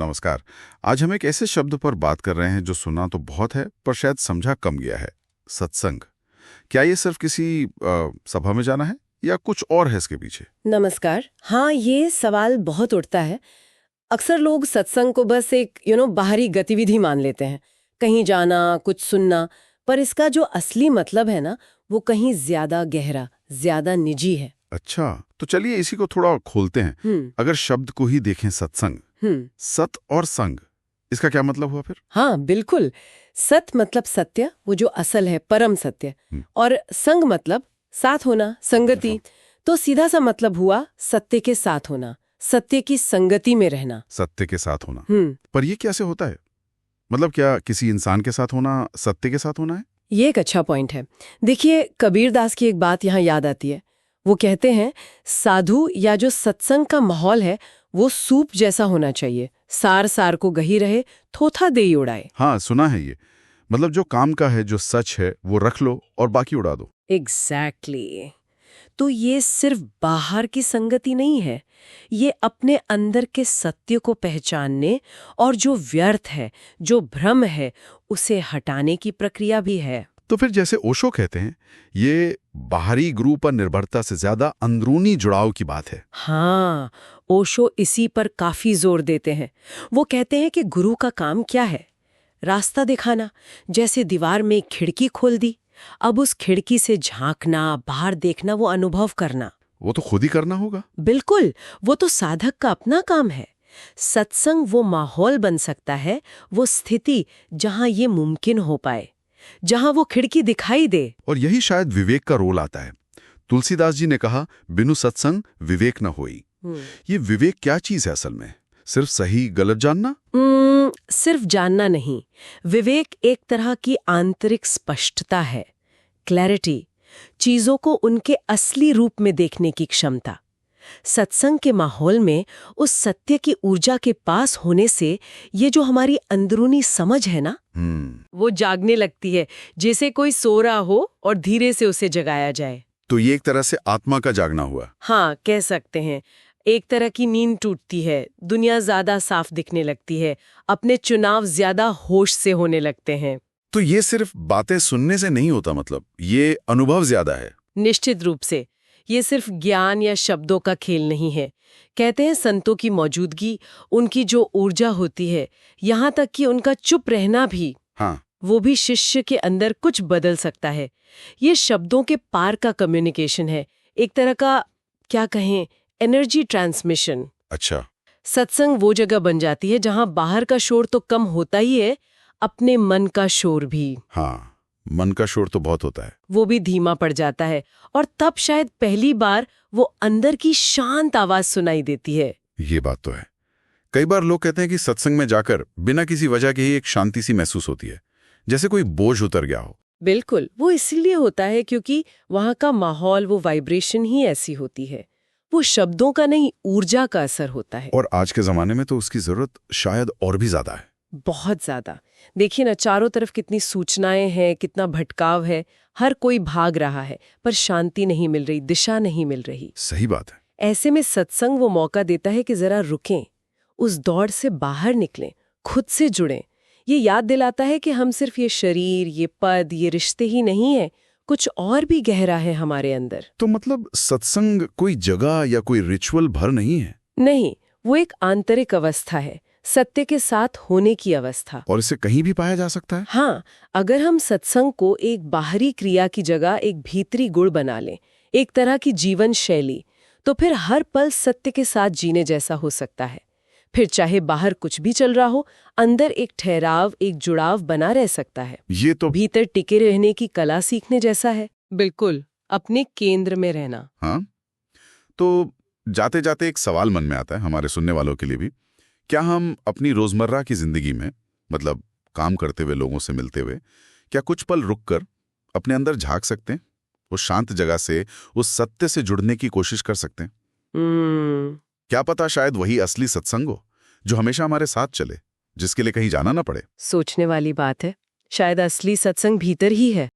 नमस्कार। आज हम एक ऐसे शब्द पर बात कर रहे हैं जो सुना तो बहुत है पर शायद समझा कम गया है। सत्संग। क्या ये सिर्फ किसी सभा में जाना है या कुछ और है इसके पीछे? नमस्कार। हाँ, ये सवाल बहुत उठता है। अक्सर लोग सत्संग को बस एक बाहरी गतिविधि मान लेते हैं, कहीं जाना, कुछ सुनना। पर इसका जो असली मतलब है ना, वो कहीं ज्यादा गहरा, ज्यादा निजी है। अच्छा, तो चलिए इसी को थोड़ा खोलते हैं। अगर शब्द को ही देखें, सत्संग, सत और संग, इसका क्या मतलब हुआ फिर? हाँ, बिल्कुल। सत मतलब सत्य, वो जो असल है, परम सत्य। और संग मतलब साथ होना, संगति। तो सीधा सा मतलब हुआ सत्य के साथ होना, सत्य की संगति में रहना। सत्य के साथ होना। पर ये कैसे होता है? मतलब क्या किसी इंसान के साथ होना सत्य के साथ होना है? ये एक अच्छा पॉइंट है। देखिए, कबीर दास की एक बात यहाँ याद आती है। वो कहते हैं, साधु या जो सत्संग का माहौल है वो सूप जैसा होना चाहिए, सार सार को गही रहे, थोथा देई उड़ाए। हाँ, सुना है ये। मतलब जो काम का है, जो सच है, वो रख लो और बाकी उड़ा दो। एग्जैक्टली। तो ये सिर्फ बाहर की संगति नहीं है, ये अपने अंदर के सत्य को पहचानने और जो व्यर्थ है, जो भ्रम है, उसे हटाने की प्रक्रिया भी है। तो फिर जैसे ओशो कहते हैं, ये बाहरी गुरु पर निर्भरता से ज्यादा अंदरूनी जुड़ाव की बात है। हाँ, ओशो इसी पर काफी जोर देते हैं। वो कहते हैं कि गुरु का काम क्या है? रास्ता दिखाना। जैसे दीवार में एक खिड़की खोल दी, अब उस खिड़की से झांकना, बाहर देखना, वो अनुभव करना। वो तो खुद ही करना होगा। बिल्कुल, वो तो साधक का अपना काम है। सत्संग वो माहौल बन सकता है, वो स्थिति जहां ये मुमकिन हो पाए, जहां वो खिड़की दिखाई दे। और यही शायद विवेक का रोल आता है। तुलसीदास जी ने कहा, बिनु सत्संग विवेक न होई। ये विवेक क्या चीज है असल में? सिर्फ सही गलत जानना? सिर्फ जानना नहीं, विवेक एक तरह की आंतरिक स्पष्टता है, क्लैरिटी, चीजों को उनके असली रूप में देखने की क्षमता। सत्संग के माहौल में उस सत्य की ऊर्जा के पास होने से ये जो हमारी अंदरूनी समझ है ना, वो जागने लगती है, जैसे कोई सो रहा हो और धीरे से उसे जगाया जाए। तो ये एक तरह से आत्मा का जागना हुआ। हाँ, कह सकते हैं। एक तरह की नींद टूटती है, दुनिया ज्यादा साफ दिखने लगती है, अपने चुनाव ज्यादा होश से होने लगते हैं। तो ये सिर्फ बातें सुनने से नहीं होता, मतलब ये अनुभव ज्यादा है। निश्चित रूप से। ये सिर्फ ज्ञान या शब्दों का खेल नहीं है। कहते हैं संतों की मौजूदगी, उनकी जो ऊर्जा होती है, यहाँ तक कि उनका चुप रहना भी, हाँ, वो भी शिष्य के अंदर कुछ बदल सकता है। ये शब्दों के पार का कम्युनिकेशन है, एक तरह का, क्या कहें, एनर्जी ट्रांसमिशन। अच्छा। सत्संग वो जगह बन जाती है जहां बाहर का शोर तो कम होता ही है, अपने मन का शोर भी। हाँ, मन का शोर तो बहुत होता है। वो भी धीमा पड़ जाता है, और तब शायद पहली बार वो अंदर की शांत आवाज सुनाई देती है। ये बात तो है। कई बार लोग कहते हैं कि सत्संग में जाकर बिना किसी वजह के ही एक शांति सी महसूस होती है, जैसे कोई बोझ उतर गया हो। बिल्कुल, वो इसीलिए होता है क्योंकि वहां का माहौल, वो वाइब्रेशन ही ऐसी होती है। वो शब्दों का नहीं, ऊर्जा का असर होता है। और आज के जमाने में तो उसकी जरूरत शायद और भी ज्यादा है। बहुत ज्यादा। देखिए ना, चारों तरफ कितनी सूचनाएं हैं, कितना भटकाव है, हर कोई भाग रहा है, पर शांति नहीं मिल रही, दिशा नहीं मिल रही। सही बात है। ऐसे में सत्संग वो मौका देता है कि जरा रुकें, उस दौड़ से बाहर निकलें, खुद से जुड़ें। ये याद दिलाता है कि हम सिर्फ ये शरीर, ये पद, ये रिश्ते ही नहीं है, कुछ और भी गहरा है हमारे अंदर। तो मतलब सत्संग कोई जगह या कोई रिचुअल भर नहीं है? नहीं, वो एक आंतरिक अवस्था है, सत्य के साथ होने की अवस्था। और इसे कहीं भी पाया जा सकता है? हाँ, अगर हम सत्संग को एक बाहरी क्रिया की जगह एक भीतरी गुण बना लें, एक तरह की जीवन शैली, तो फिर हर पल सत्य के साथ जीने जैसा हो सकता है। फिर चाहे बाहर कुछ भी चल रहा हो, अंदर एक ठहराव, एक जुड़ाव बना रह सकता है। ये तो भीतर टिके रहने की कला सीखने जैसा है। बिल्कुल, अपने केंद्र में रहना। हाँ। तो जाते जाते एक सवाल मन में आता है हमारे सुनने वालों के लिए भी। क्या हम अपनी रोजमर्रा की जिंदगी में, मतलब काम करते हुए, लोगों से मिलते हुए, क्या कुछ पल रुककर अपने अंदर झांक सकते हैं? उस शांत जगह से, उस सत्य से जुड़ने की कोशिश कर सकते हैं? क्या पता शायद वही असली सत्संग हो जो हमेशा हमारे साथ चले, जिसके लिए कहीं जाना ना पड़े। सोचने वाली बात है। शायद असली सत्संग भीतर ही है।